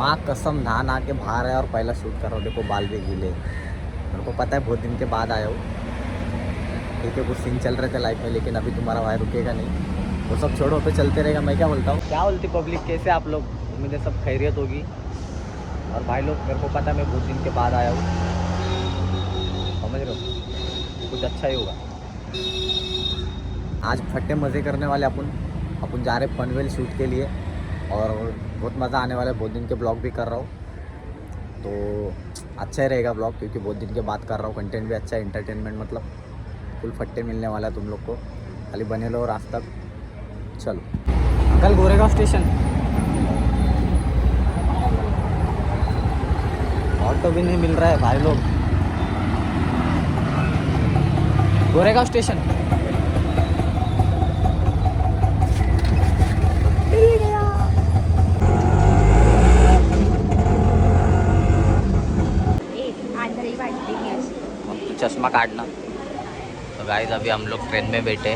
माँ कसम नहा के बाहर है और पहला शूट कर रहा हूँ। देखो बाल भी गीले, मेरे को पता है बहुत दिन के बाद आया हूँ। ठीक है, कुछ सीन चल रहे थे लाइफ में, लेकिन अभी तुम्हारा भाई रुकेगा नहीं। वो सब छोड़ो, पे चलते रहेगा। मैं क्या बोलता हूँ, क्या बोलती पब्लिक, कैसे आप लोग? उम्मीद है सब खैरियत होगी। और भाई लोग, मेरे को पता है मैं बहुत दिन के बाद आया हूँ, समझ रहे हो, कुछ अच्छा ही होगा। आज फट्टे मज़े करने वाले अपन जा रहे फनवेल शूट के लिए, और बहुत मज़ा आने वाला है। बहुत दिन के ब्लॉग भी कर रहा हूँ, तो अच्छा ही रहेगा ब्लॉग, क्योंकि बहुत दिन के बाद कर रहा हूँ। कंटेंट भी अच्छा है, एंटरटेनमेंट मतलब फुल फट्टे मिलने वाला है तुम लोग को। खाली बने लो रात तक। चलो, कल गोरेगांव स्टेशन ऑटो भी नहीं मिल रहा है भाई लोग। गोरेगांव स्टेशन चश्मा काटना। तो गाइस अभी हम लोग ट्रेन में बैठे,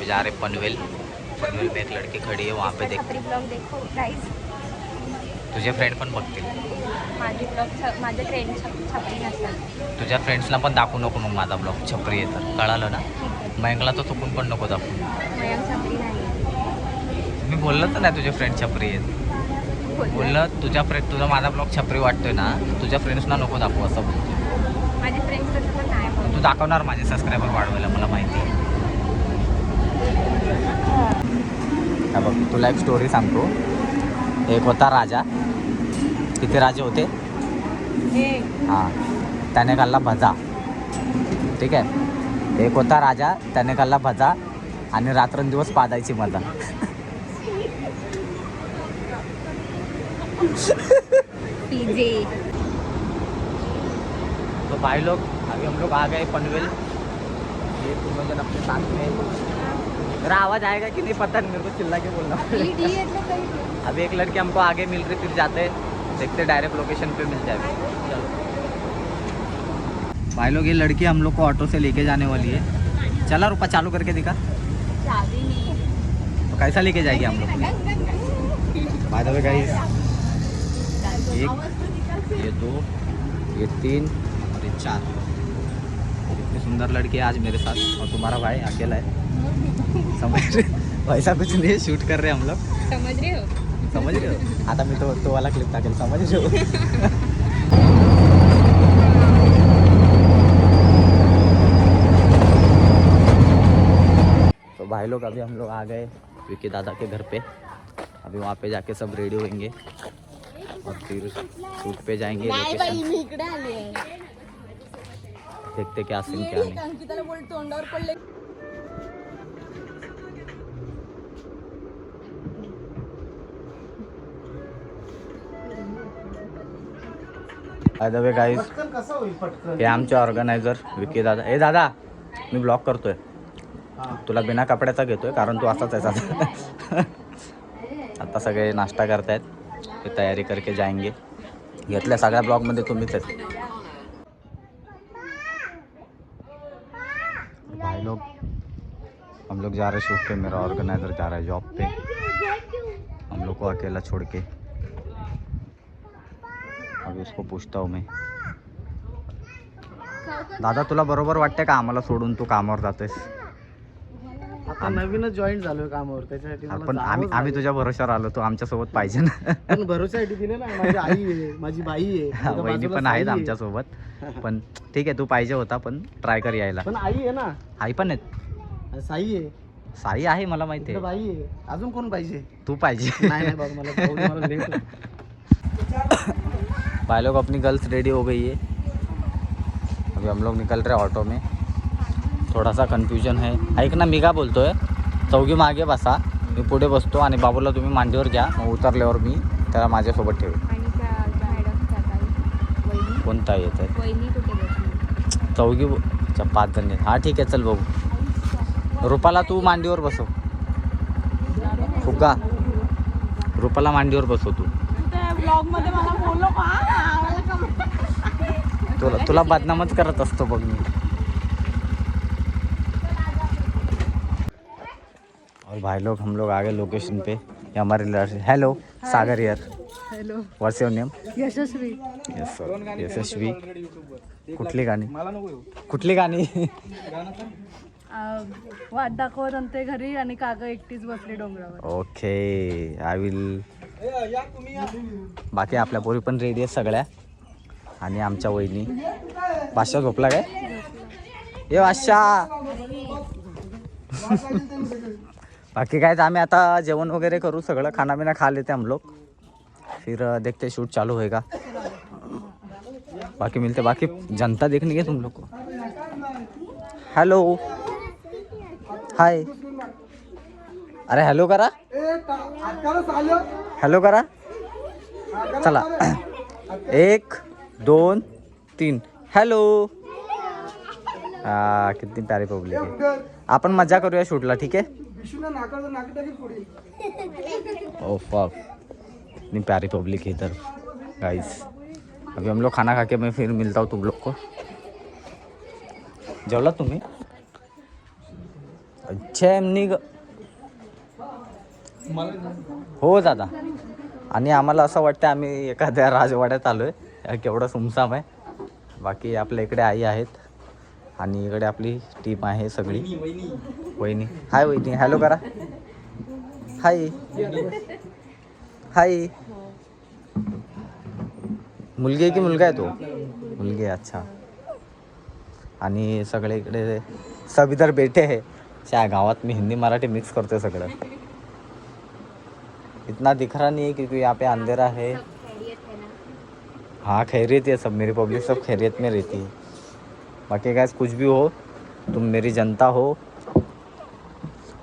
जा रहे पनवेल में एक लड़की खड़ी है, वहाँ पे देखो गाइस। तुझे फ्रेंड पण बघतील, माझे फ्रेंड छपरी नसतात. तुझ्या फ्रेंड्सला पण दाखवू नको मग माझा ब्लॉग छपरी आहे तर, कळालं ना? मयंकला तर चुकून पण नको दाखवू. मयंक छपरी नाही. मी बोललं तर नाही तुझे फ्रेंड छपरी आहेत, बोललं तुझा माझा ब्लॉग छपरी वाटतोय ना, तुझ्या फ्रेंड्सना नको दाखवू असं बोलतो. माझे फ्रेंड्स तसं पण नाही. तू दाखवणार माझे सबस्क्रायबर वाढवायला, मला माहिती आहे. हा बघ, तुला एक स्टोरी सांगतो. एक होता राजा, किती राजे होते? हां, त्याने खाल्ला भजा. ठीक आहे, एक होता राजा, त्याने खाल्ला भजा आणि रात्रंदिवस पादायची मजा. पीजे. तो भाई लोग, अभी हम लोग आ गए पनवेल। ये तीनों जन अपने साथ में। मेरा आवाज़ आएगा कि नहीं पता नहीं, मेरे को चिल्ला के बोलना। अभी एक लड़की हमको आगे मिल रही, फिर जाते देखते डायरेक्ट लोकेशन पे मिल जाएगा। भाई लोग, ये लड़की हम लोग को ऑटो से लेके जाने वाली है। चला रुपा चालू करके दिखा। चाबी नहीं तो कैसा लेके जाएगी हम लोग? बाय द वे गाइस, एक, ये दो, ये तीन और ये चार। इतनी सुंदर लड़की है आज मेरे साथ, और तुम्हारा भाई अकेला है। समझ रहे? वैसा कुछ नहीं है, शूट कर रहे हैं हम लोग। समझ रहे हो? आता मी तो वाला क्लिप टाकेल, समझ रहे हो? तो भाई लोग, अभी हम लोग आ गए विकी दादा के घर पे। अभी वहाँ पे जाके सब रेडी होंगे और फिर शूट पे जाएंगे। देखते क्या सीन क्या नहीं। बाय द वे गाइस, हे आमचे ऑर्गनायझर विकी दादा. ए दादा, मी ब्लॉग करतोय, तुला बिना कपड्याचा घेतोय कारण तू असाच आहे साधा. आता सगळे नाश्ता करतायत, ते तयारी करके जाएंगे. घेतल्या सगळ्या ब्लॉगमध्ये तुम्हीच आहेत. भाई लोग, हम लोग जा रहे शूट पे, मेरा ऑर्गेनाइजर जा रहा है जॉब पे, हम लोग को अकेला छोड़ के. अभी उसको पूछता हूँ मैं, दादा तुला बरोबर वाटते का आम्हाला सोडून तू कामावर जातोस? आता नवीनच जॉईन झालोय कामावर, त्याच्यासाठी पण आम्ही तुझ्या भरोश्यावर आलो, तू आमच्या सोबत पाहिजे ना. पण भरोश्यासाठी दिले ना. माझी आई आहे, माझी बाई आहे, वहिनी पण आहेत आमच्या सोबत. पण ठीक आहे, तू पाहिजे होता, पण ट्राय कर यायला. पण आई आहे ना. आई पण आहेत, साई आहे. साई आहे मला माहिती आहे. बाई आहे, अजून कोण पाहिजे? तू पाहिजे. नाही बाबा, मला लेट. भाई लोग, अपनी गर्ल्स रेडी हो गई है, अभी हम लोग निकल रहे ऑटो में. थोड़ा सा कन्फ्युजन है. ऐक ना, मी का बोलतोय, चौघी मागे बसा, मी पुढे बसतो आणि बाबूला तुम्ही मांडीवर घ्या. मग उतरल्यावर मी त्याला माझ्यासोबत ठेवेल. कोणता येत आहे? चौघी 5 जण आहेत. हां ठीक आहे, चल बघू. रुपाला तू मांडीवर बसव. फुगा, रुपाला मांडीवर बसव तू. तुला बदनामच करत असतो बघ मी. और भाई लोग, हम लोग आ गए लोकेशन पे. ये हमारे हेलो सागर यार. Hello. What's your name? Yashasvi. Yes sir. Yashasvi. कुठली गाणी? कुठली गाणी? वाट दाखवत आणते घरी आणि काग एकटीच बसली डोंगरावर. Okay I will. बाकी आपल्या पोरी पण रेडी आहेत सगळ्या. आणि आमच्या वहिनी. बादशाह झोपला काय? ये बादशाह. बाकी काय आम्ही आता जेवण वगैरे करू, सगळं खाना बिना खा लेते हम लोग, फिर देखते शूट चालू होएगा. बाकी मिलते, बाकी जनता देखनी है तुम लोग को. Hello hi. अरे हॅलो करा, हॅलो करा. चला 1 2 3 हॅलो. किती प्यारी पब्लिक आहे. आपण मजा करूया शूटला, ठीक है? ओ फक, इतनी प्यारी पब्लिक है इधर गाइस. अभी हम लोग खाना खा के मैं फिर मिलता हूँ तुम लोग को. जेवला तुम्ही? अच्छा हो दादा. आणि आम्हाला असं वाटतं आम्ही एखाद्या राजवाड्यात आलो आहे. केवढं सुमसाम आहे. बाकी आपल्या इकडे आई आहेत आणि इकडे आपली टीम आहे सगळी. वहिनी हाय. वहिनी हॅलो करा. हाय हाय. मुलगी आहे की मुलगा आहे? तो मुलगी आहे. अच्छा. आणि सगळे इकडे सब इधर बैठे है. त्या गावात मी हिंदी मराठी मिक्स करते सगळं. इतना दिख रहा नहीं है क्योंकि यहाँ पे अंधेरा है. हाँ खैरियत है सब, मेरी पब्लिक सब खैरियत में रहती है. बाकी गाइस कुछ भी हो, तुम मेरी जनता हो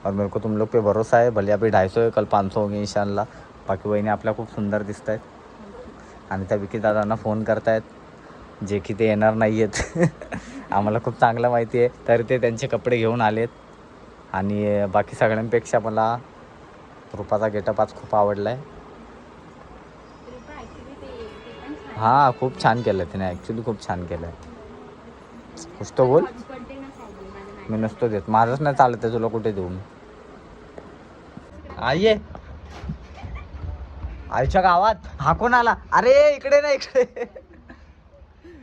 और मेरे को तुम लोग पे भरोसा है. भले अभी 250 है, कल 500 होंगे इंशाल्लाह. बाकी वहिनी आपल्या खूप सुंदर दिसत आहेत. आणि त्या विकी दादांना फोन करतायत, जे की ते येणार नाही आहेत. आम्हाला खूप चांगलं माहिती आहे, तरी ते त्यांचे कपडे घेऊन आलेत. आणि बाकी सगळ्यांपेक्षा मला रूपाचा गेटअप आज खूप आवडला आहे. हां खूप छान केलं आहे तिने, ॲक्च्युली खूप छान केलं आहे. कुछ तो बोल. मी नसतो देत, माझंच नाही चालत आहे, तुला कुठे देऊ मी. आइये आईच्या गावात हा कोण आला? अरे इकडे ना इकडे.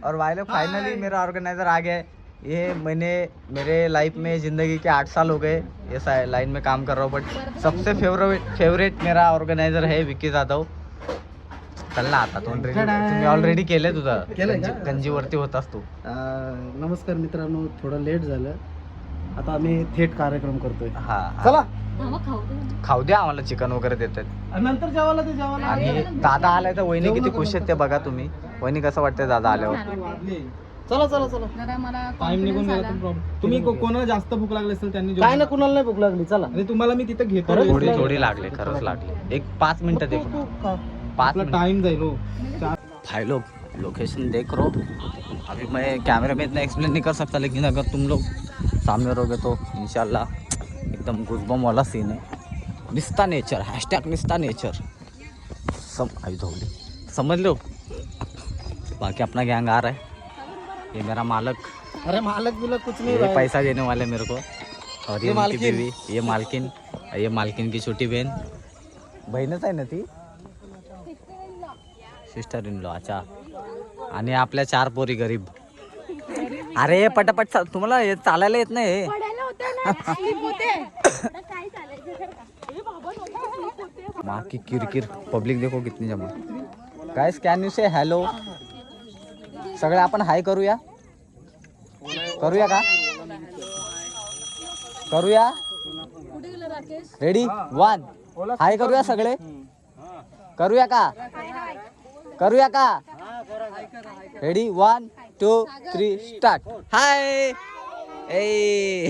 और भाई लोग फाइनली मेरा ऑर्गेनाइजर आ गया है. ये मैंने मेरे लाइफ में ज़िंदगी के 8 साल हो गए ये लाइन में काम कर रहा हूँ, बट सबसे फेवरेट मेरा ऑर्गेनाइजर है विकी जाधव. चल ना आता तुम्ही ऑलरेडी केलंय तुझं, गंजीवरती होतास तू. नमस्कार मित्रांनो, थोडं लेट झालं. आता आम्ही थेट कार्यक्रम करतोय. हा चला खाऊ द्या आम्हाला, चिकन वगैरे देतात. नंतर जेवायला ते जेवायला. आणि दादा आलाय तर वहिनी किती खुश आहेत ते बघा तुम्ही. वहिनी कसं वाटतंय दादा आल्यावर? चला चला चला. दादा मला टाइम निघून गेला तर प्रॉब्लेम. तुम्ही कोणाला जास्त भूक लागली असेल त्यांनी काय ना, कुणाला नाही भूक लागली. चला. आणि तुम्हाला मी तिथे घेतो. थोडी लागले, खरंच लागले. एक 5 मिनिटं दे, 5 आपला टाइम जाईल हो. भाई लोग लोकेशन देख रहे हो. अभी मैं कैमरे में इतना एक्सप्लेन नहीं कर सकता, लेकिन अगर तुम लोग सामने रहोगे तो इंशाल्लाह एकदम गुजबम वाला सीन है. निस्ता नेचर, हैशटैग निस्ता नेचर. सब आई धोली समझ लो. बाकी अपना गैंग आ रहा है. ये मेरा मालक. अरे मालक बिलक कुछ नहीं. ये पैसा देने वाले मेरे को. और ये उनकी बीवी, ये मालकिन की छोटी बहन. बहीणच आहे ना ती? Sister in law. अच्छा. आणि आपल्या 4 पोरी गरीब. अरे पटापट तुम्हाला हे चालायला येत नाही. माँ की किरकिर. पब्लिक देखो कितनी जमा. Guys can you say hello. सगळे आपण हाय करूया. करूया का? करूया. रेडी 1 हाय करूया सगळे. करूया का? करूया का? Ready 1 2 3 start. हाय. ए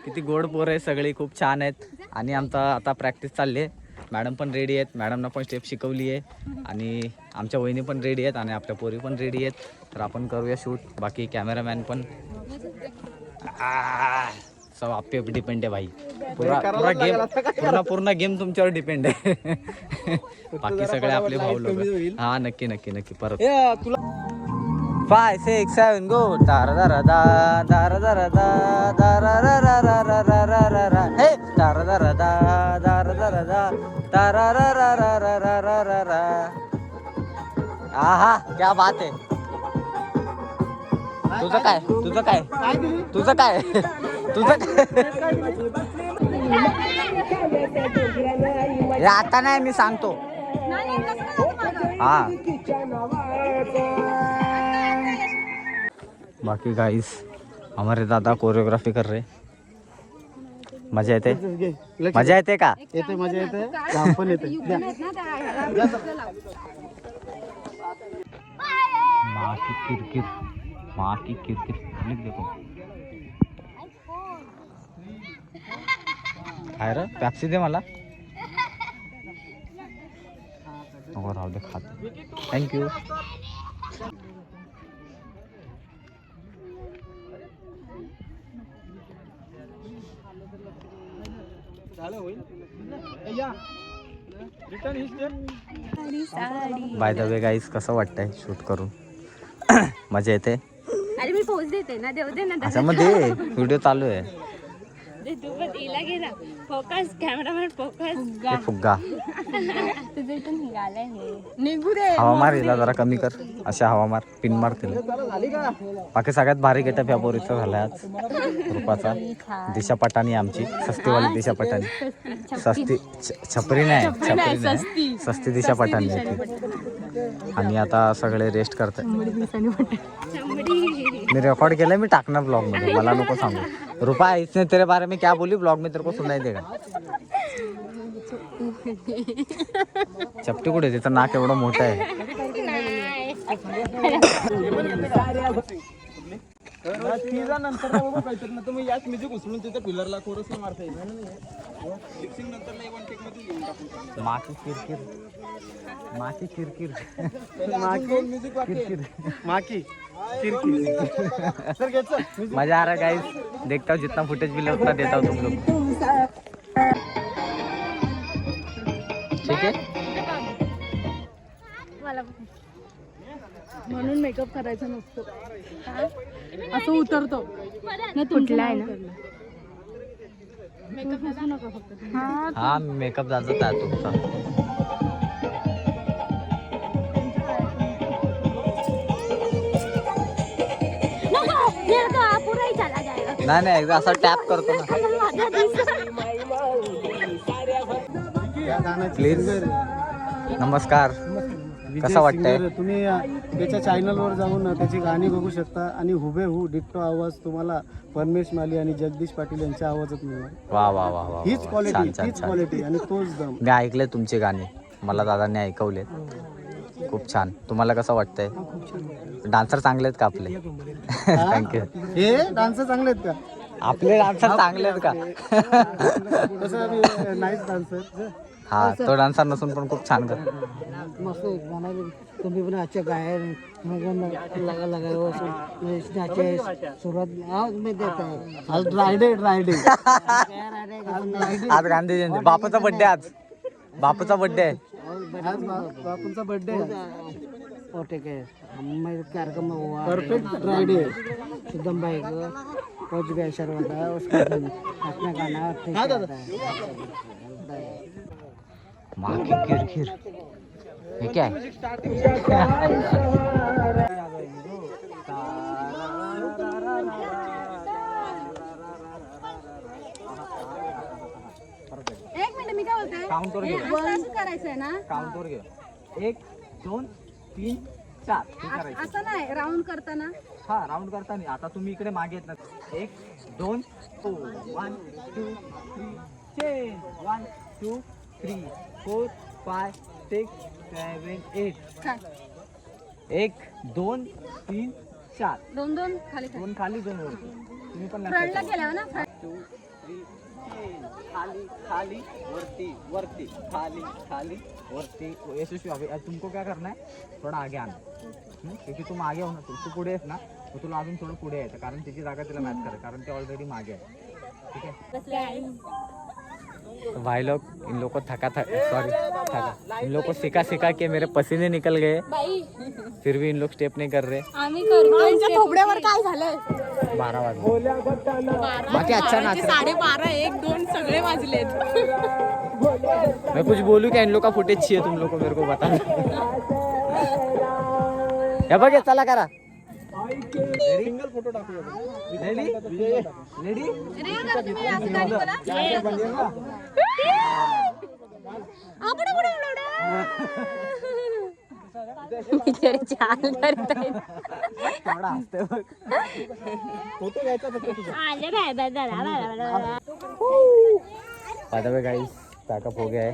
किती गोड पोर आहे सगळी, खूप छान आहेत. आणि आमचा आता प्रॅक्टिस चालली आहे. मॅडम पण रेडी आहेत, मॅडमना पण स्टेप शिकवली आहे. आणि आमच्या वहिनी पण रेडी आहेत आणि आपल्या पोरी पण रेडी आहेत. तर आपण करूया शूट. बाकी कॅमेरामॅन पण सब आप पे डिपेंड है भाई. पूर्ण गेम तुमच्यावर डिपेंड आहे. बाकी सगळे आपले भाऊ लोक. हा नक्की नक्की नक्की परत. 5 6 7 go dar dar da dar dar da dar ra ra ra ra ra ra ra ra hey dar dar da dar dar da dar ra ra ra ra ra ra ra ra आहा क्या बात आहे. तुझं काय तुझं काय तुझं काय तुझं काय आता नाही मी सांगतो. हाँ बाकी गाइस हमारे दादा कोरियोग्राफी कर रहे. मजा येते मजा येते का. येते मजा येते काम पण येते. माँ की किरकिर माँ की किरकिर लिख देखो काय रे पॅप्सी दे मला. नको राहू दे खाते. थँक्यू. बाय द वे गाईस कसं वाटतंय शूट करून. मजा येते. अरे मी पोच देते ना देऊ दे ना अच्छा मग दे व्हिडिओ चालू आहे. तू पण इला घे ना फोकस कॅमेरामॅन फोकस हे फुग्गा तुझं इथून निघालंय हे निघू दे. हवामार हिला जरा कमी कर. अशा हवामार पिन मार तिला. बाकी सगळ्यात भारी गेटअप या पोरीचा झाला आज रूपाचा. दिशा पटाणी आमची सस्तीवाली दिशा पटाणी. सस्ती छपरी नाही सस्ती दिशा पटाणी आहे ती. आणि आता सगळे रेस्ट करतात. मी रेकॉर्ड केलंय मी टाकणार ब्लॉग मध्ये. मला नको सांगू. रूपा इसने तेरे बारे में क्या बोली ब्लॉग में तेरे को सुनाई देगा. चपटी कुठे तिचं नाक एवढं मोठं आहे. नंतर काहीतरी ना तुम्ही याच म्युझिक उचलून तिथे पिलरला कोरस मारता येईल. मिक्सिंग नंतर नाही वन टेक मध्ये घेऊन टाकून. माकी किरकिर माकी किरकिर माकी किरकिर. सर घे चल. मजा आ रहा है गाइस. देखता हूँ जितना फुटेज मिले उतना देता हूँ तुम लोग. ठीक है. म्हणून मेकअप करायचा नसतो. असं उतरतो ना कुठला आहे ना मेकअप नसू नका फक्त. हाँ मेकअप ज़्यादा था तुमचा. नाही नाही एकदा असा टॅप करतो ना प्लीज. नमस्कार. कसं वाटतंय. तुम्ही त्याच्या चॅनलवर जाऊन त्याची गाणी बघू शकता आणि हुबेहू डिट्टो आवाज तुम्हाला परमेश माली आणि जगदीश पाटील यांच्या आवाजात मिळणार. वा वा वा वा. हीच क्वालिटी छान हीच छान छान. क्वालिटी आणि तोच दम. मी ऐकले तुमचे गाणे. मला दादांनी ऐकवले. खूप छान. तुम्हाला कसं वाटतंय. डान्सर चांगले आहेत का आपले. थँक्यू. हे डान्सर चांगले आहेत का. आपले डान्सर चांगले आहेत का. तसं नाईस डान्सर. हा तो डान्सर नसून पण खूप छान कर. मस्त गाना तुम्ही पण अच्छा गाया लगा लगा नाचे सुरुवात में देता है. आज ड्रायडे आज गांधी जयंती. बापूचा बर्थडे आज. बापूचा बर्थडे आहे. आज बापूंचा बर्थडे आहे. कार्यक्रम हुआ परफेक्ट ड्रायडे एकदम बाइक कुछ भी असर होता है उसका अपना गाना ठीक होता है. माँ की किरकिर हे क्या है. एक मिनिट मी काय बोलते. काउंटर घे. असं करायचंय ना. काउंटर घे. 1 2 3 4 हे करायचं. असं नाही राऊंड करताना. हा राऊंड करता नाही. आता तुम्ही इकडे मागे येत ना. 1 2 1 2 3 चेंज 1 2 3 4 5 6 7 8. काय 1 2 3 4. दोन दोन खाली दोन खाली दोन वरती. तुम्ही पण फ्रंटला गेल्यावर ना. 2 3 खाली खाली वरती वरती खाली खाली वरती. यशस्वी अभी तुमको क्या करना है थोड़ा आगे आना. क्योंकि तुम आगे हो ना. तू पुढे आहेस ना तर तुला अजून थोडं पुढे यायचं. कारण तिची जागा तिला मॅच करेल. कारण ते ऑलरेडी मागे आहे. ठीक है. तो भाई लोग इन लोग को थका इन लोग को सिखा के मेरे पसीने निकल गए. फिर भी इन लोग स्टेप नहीं कर रहे. आम्ही करतोय आमच्या थोबड्यावर काय झालंय 12 वाजले. बाकी अच्छा नाच रहा. 12:30 1 2 सगळे वाजलेत. मैं कुछ बोलूं क्या? इन लोग का फुटेज चाहिए तुम लोग को, मेरे को बता. या बघ चला करा. सिंगल फोटो टाकूया. फोटो घ्यायचा फक्त तुझा. By the way guys, pack up हो गया है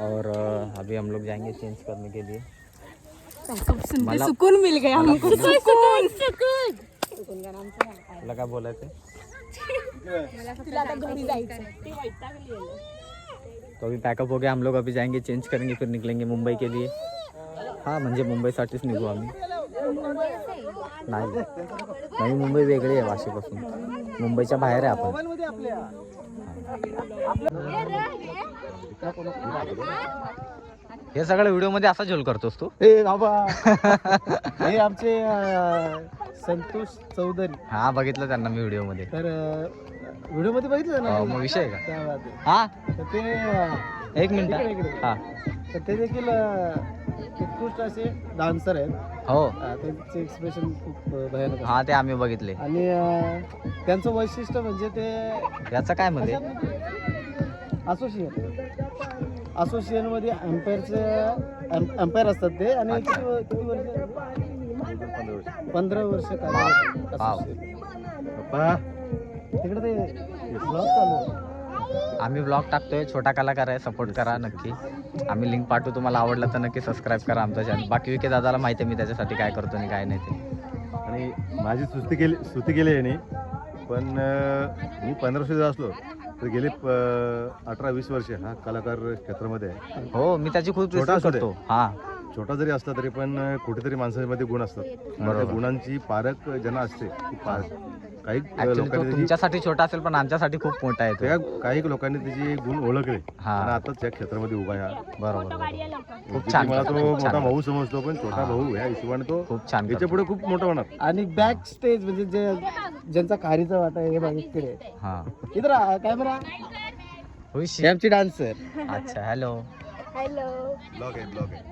और अभी हम लोग जाएंगे चेंज करने के लिए. सुनते सुकून मिल गया हमको. सुकून तुला काय बोलायचं? तिला आता घरी जायचं. तो अभी पैकअप हो गया, हम लोग अभी जाएंगे चेंज करेंगे फिर निकलेंगे मुंबई के लिए. हाँ म्हणजे मुंबईसाठीच निघू आम्ही. नाही नवी मुंबई वेगळी आहे वाशीपासून. मुंबईच्या बाहेर आहे आपण. मोबाईलमध्ये आपल्या हे सगळं व्हिडिओ मध्ये असा झोल करतोस तू? हे बाबा हे आमचे संतोष चौधरी. हा बघितलं त्यांना मी व्हिडिओ मध्ये. तर व्हिडिओ मध्ये बघितलं ना मग विषय आहे का? त्या बात आहे. हा तर ते 1 मिनिट. हा तर ते देखील उत्कृष्ट असे डान्सर आहेत. हो त्यांचे एक्सप्रेशन खूप भयानक आहे. हा ते आम्ही बघितले. आणि त्यांचं वैशिष्ट्य म्हणजे ते याचं काय मध्ये असोसिएशन मध्ये अंपायर असतात ते. आणि किती वर्ष? 15 वर्ष वाव. तिकडे ते ब्लॉग चालू आहे. आम्ही ब्लॉग टाकतोय. छोटा कलाकार आहे, सपोर्ट करा नक्की. आम्ही लिंक पाठवू, तुम्हाला आवडलं तर नक्की सबस्क्राईब करा आमचं चॅनल. बाकी विके दादाला माहिती आहे मी त्याच्यासाठी काय करतो आणि काय नाही ते. आणि माझी स्तुती केली याने. पण मी 15 वर्ष जर असलो तर गेले 18-20 वर्ष हा कलाकार क्षेत्रामध्ये आहे. हो मी त्याची खूप छोटा रिस्पेक्ट असू दे. करतो. हा छोटा जरी असला तरी पण कुठेतरी माणसामध्ये गुण असतात. बरोबर. त्या गुणांची पारख ज्यांना असते ती काही ऍक्च्युली तो लोकांनी तुमच्यासाठी छोटा असेल पण आमच्यासाठी खूप मोठा आहे तो. काही लोकांनी त्याचे गुण ओळखले हा. आणि आता त्या क्षेत्रामध्ये उभा आहे. बरोबर खूप किती छान मला तो करतो, खूप मोठा छान. भाऊ समजतो पण छोटा हा. भाऊ या हिशोबाने तो खूप छान याच्या करतो. पुढे खूप मोठा होणार. आणि बॅक स्टेज म्हणजे जे ज्यांचा खारीचा वाटा आहे हे बघ इकडे. हा इधर कॅमेरा. खुशी. आमची डान्सर. अच्छा हॅलो. ब्लॉग आहे.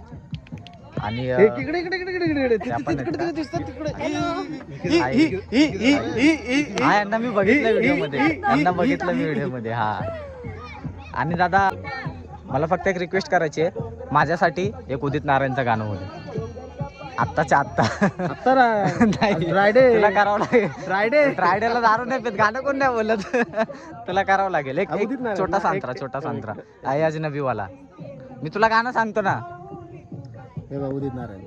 आणि इकडे इकडे इकडे इकडे इकडे त्या पण आहेत का? दिसतात तिकडे. हा यांना मी बघितलं व्हिडिओ मध्ये. यांना बघितलं मी व्हिडिओ मध्ये. हा आणि दादा मला फक्त एक रिक्वेस्ट करायची आहे. माझ्यासाठी एक उदित नारायणचं गाणं होतं आत्ताच्या आत्ता. आता नाही फ्रायडे तुला करावं लागेल. फ्रायडे फ्रायडेला दारू नाही पेत. गाणं कोण नाही बोलत. तुला करावं लागेल. एक उदित नारायण. छोटा सांत्रा. छोटा सांत्रा आहे आज नबीवाला. मी तुला गाणं सांगतो ना. हे बघ उदित नारायण.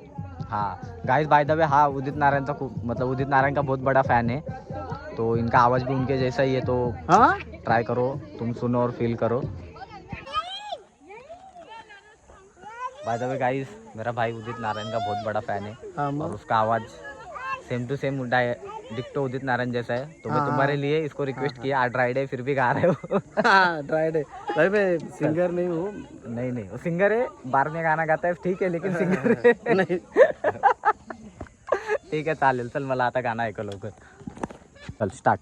हाँ गाइस बाय द वे, हाँ उदित नारायण का खूब मतलब उदित नारायण का बहुत बड़ा फैन है. तो इनका आवाज़ भी उनके जैसा ही है. तो हाँ ट्राई करो, तुम सुनो और फील करो. बाय द वे गाइस, मेरा भाई उदित नारायण का बहुत बड़ा फैन है हाँ और उसका आवाज़ same to same डिक्टो Udit Narayan जैसा है. तो मैं तुम्हारे लिए इसको रिक्वेस्ट किया. आज ड्राइडे फिर भी गा रहे हो. फ्रायडे. भाई मैं सिंगर नहीं हूँ. नहीं नहीं वो सिंगर है, बार में गाना गाता है ठीक है, लेकिन सिंगर है. नहीं. ठीक आहे चालेल. चल मला आता गाणं ऐकलं लवकर. चल स्टार्ट.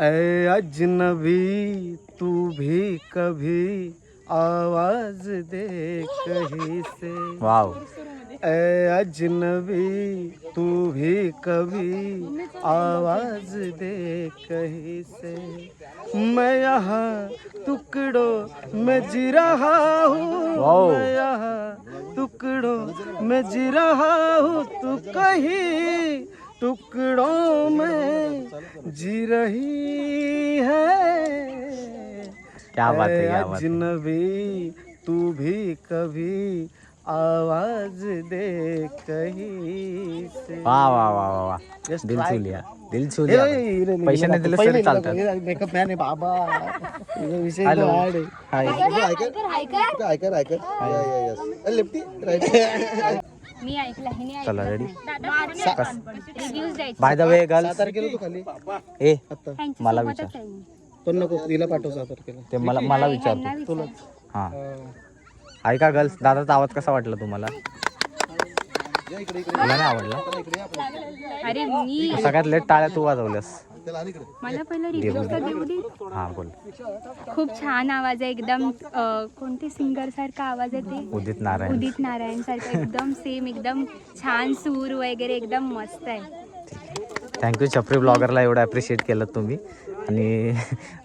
ऐ अजनबी तू भी कभी आवाज दे कहीं से. वाव. ऐ अजनबी तू भी कभी आवाज दे कहीं से. मैं यहाँ टुकड़ों में जी रहा हूँ. वाओ. मैं यहाँ टुकड़ों में जी रहा हूँ. तू कहीं टुकड़ों में जी रही है. क्या बात है, क्या बात है. अजनबी तू भी कभी आवाज दे कहीं से. वा वा वा वा वा. Just दिल try. छू लिया, दिल छू लिया. पैसे नाही दिले तरी चालतात. मेकअप मॅन आहे बाबा. हे विषय Hello. तो hard आहे. हाय. मी ऐकलं हे नाही चला रेडी. रिव्ह्यूज द्यायचे. बाय द वे गर्ल्स, 7 तारखेला तू खाली ए आता मला विचार. पण नको तिला पाठव 7 तारखेला. ते मला विचारतो. तुलाच हां ऐका गर्ल्स, दादाचा आवाज कसा वाटला तुम्हाला? तुला नाही आवडला? अरे मी सगळ्यात लेट टाळ्या तू वाजवल्यास. मला पहिलं रिव्ह्यू तर देऊ दे. हा बोल. खूप छान आवाज आहे एकदम. कोणते सिंगर सारखा आवाज आहे ते? उदित नारायण. उदित नारायण सारखा एकदम सेम, एकदम छान सूर वगैरे एकदम मस्त आहे. थँक्यू छपरी ब्लॉगरला एवढं ॲप्रिशिएट केलं तुम्ही आणि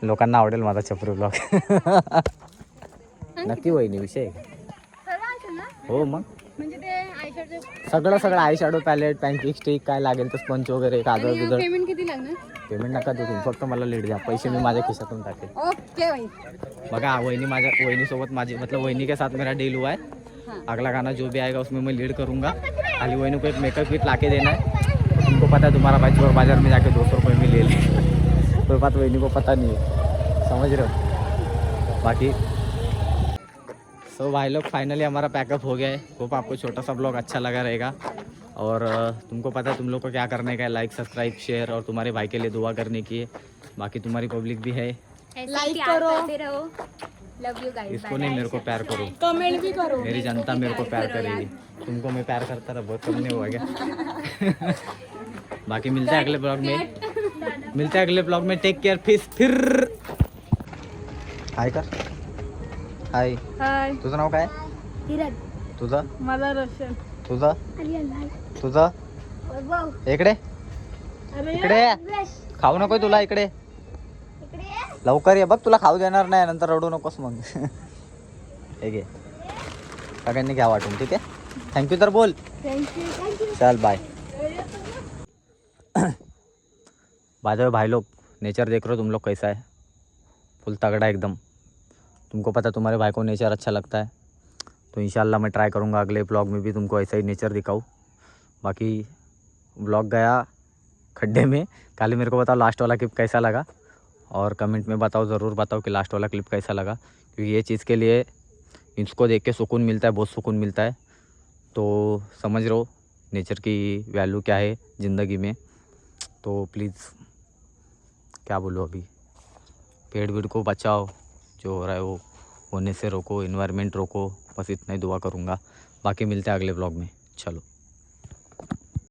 लोकांना आवडेल माझा छपरी ब्लॉग. नक्की वहिनी विषय हो मग म्हणजे ते सगळं eye shadow palette, pancake stick काय लागेल तर स्पंच वगैरे कागद बिगड. पेमेंट किती लागणार? पेमेंट नका देऊ तुम्ही, फक्त मला लीड द्या. पैसे मी माझ्या खिशातून टाकेल. ओके भाई. बघा वहिनीसोबत माझी मतलब वहिनी के साथ मेरा डील हुआ है. अगला गाना जो भी आएगा उसमें मैं लीड करूँगा. खाली वहिनी को एक मेकअप किट ला के देना है. तुमको पता है तुम्हारा भाई चोर बाजार में जाके 200 रुपये में ले ले. कोई बात वहिनी को पता नहीं है, समझ रहे हो. बाकी सो भाई लोग फाइनली हमारा पैकअप हो गया है. होप आपको छोटा सा ब्लॉग अच्छा लगा रहेगा. और तुमको पता है तुम लोग को क्या करने का है, लाइक सब्सक्राइब शेयर और तुम्हारे भाई के लिए दुआ करने की है. बाकी तुम्हारी पब्लिक भी है, लाइक करो, लव यू गाइस. इसको नहीं मेरे को प्यार करो, कमेंट भी करो. मेरी जनता मेरे को प्यार करेगी. तुमको मैं प्यार करता रहा, बहुत कम नहीं हुआ क्या? बाकी मिलते हैं अगले ब्लॉग में. Take care. फिर हाय कर. हाय. हाय. तुझं नाव काय? तुझं? मला रोशन. तुझं? तुझं? इकडे खाऊ नको तुला. इकडे लवकर ये बघ, तुला खाऊ देणार नाही, नंतर रडू नकोस मग. हे घे, सगळ्यांनी घ्या वाटून. ठीक आहे, थँक्यू तर बोल. चल बाय. बाय द वे भाई लोग, नेचर देख रहे हो तुम लोग कैसा है? फुल तगड़ा एकदम. तुमको पता तुम्हारे भाई को नेचर अच्छा लगता है, तो इंशाल्लाह मैं ट्राई करूँगा अगले ब्लॉग में भी तुमको ऐसा ही नेचर दिखाऊँ. बाकी ब्लॉग गया खड्डे में. खाली मेरे को बताओ लास्ट वाला क्लिप कैसा लगा, और कमेंट में बताओ, ज़रूर बताओ कि लास्ट वाला क्लिप कैसा लगा. क्योंकि ये चीज़ के लिए इसको देख के सुकून मिलता है, बहुत सुकून मिलता है. तो समझ रहे हो नेचर की वैल्यू क्या है ज़िंदगी में. तो प्लीज़ क्या बोलो, अभी पेड़ वेड़ को बचाओ, जो हो रहा है वो होने से रोको, इन्वायरमेंट रोको. बस इतना ही दुआ करूँगा. बाकी मिलते हैं अगले ब्लॉग में. चलो.